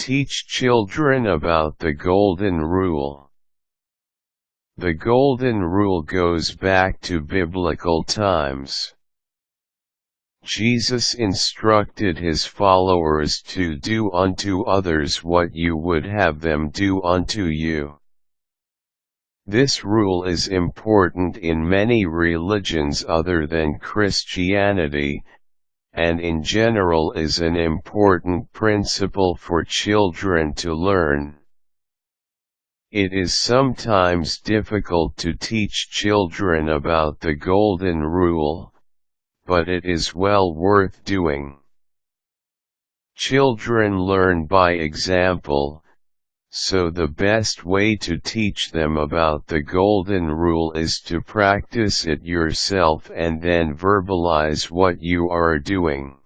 Teach children about the Golden Rule. The Golden Rule goes back to biblical times. Jesus instructed his followers to do unto others what you would have them do unto you. This rule is important in many religions other than Christianity, and in general is an important principle for children to learn. It is sometimes difficult to teach children about the Golden Rule, but it is well worth doing. Children learn by example, so the best way to teach them about the Golden Rule is to practice it yourself and then verbalize what you are doing.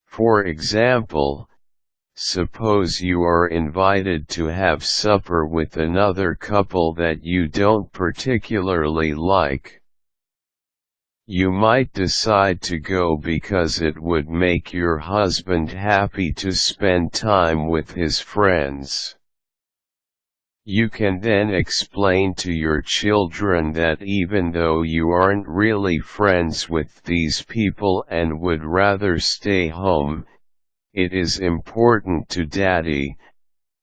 For example, suppose you are invited to have supper with another couple that you don't particularly like. You might decide to go because it would make your husband happy to spend time with his friends. You can then explain to your children that even though you aren't really friends with these people and would rather stay home, it is important to Daddy,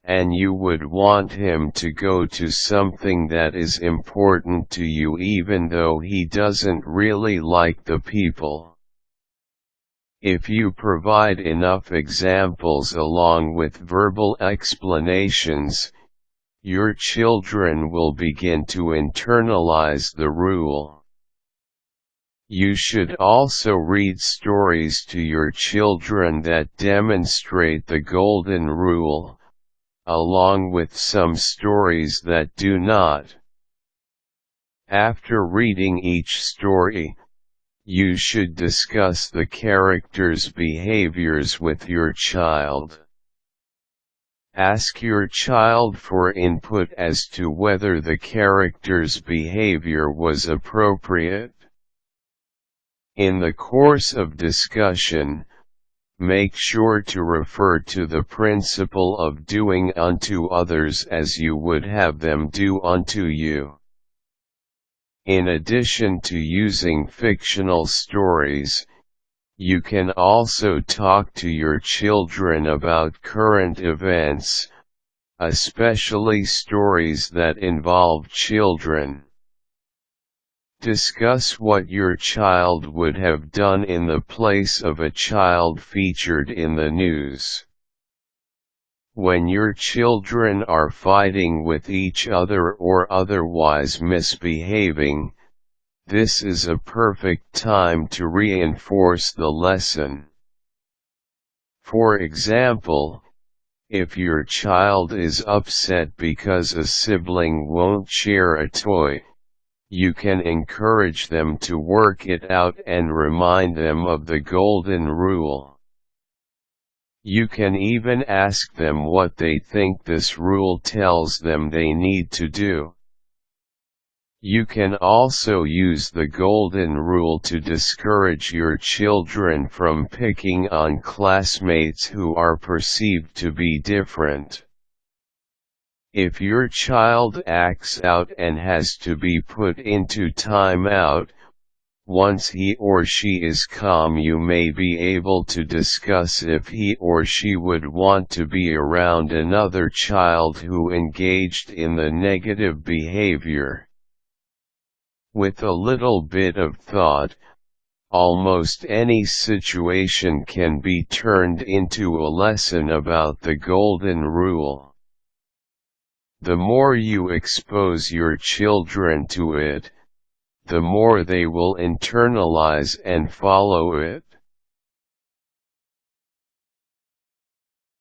and you would want him to go to something that is important to you even though he doesn't really like the people. If you provide enough examples along with verbal explanations, your children will begin to internalize the rule. You should also read stories to your children that demonstrate the Golden Rule, along with some stories that do not. After reading each story, you should discuss the characters' behaviors with your child. Ask your child for input as to whether the character's behavior was appropriate. In the course of discussion, make sure to refer to the principle of doing unto others as you would have them do unto you. In addition to using fictional stories, you can also talk to your children about current events, especially stories that involve children. Discuss what your child would have done in the place of a child featured in the news. When your children are fighting with each other or otherwise misbehaving, this is a perfect time to reinforce the lesson. For example, if your child is upset because a sibling won't share a toy, you can encourage them to work it out and remind them of the Golden Rule. You can even ask them what they think this rule tells them they need to do. You can also use the Golden Rule to discourage your children from picking on classmates who are perceived to be different. If your child acts out and has to be put into timeout, once he or she is calm you may be able to discuss if he or she would want to be around another child who engaged in the negative behavior. With a little bit of thought, almost any situation can be turned into a lesson about the Golden Rule. The more you expose your children to it, the more they will internalize and follow it.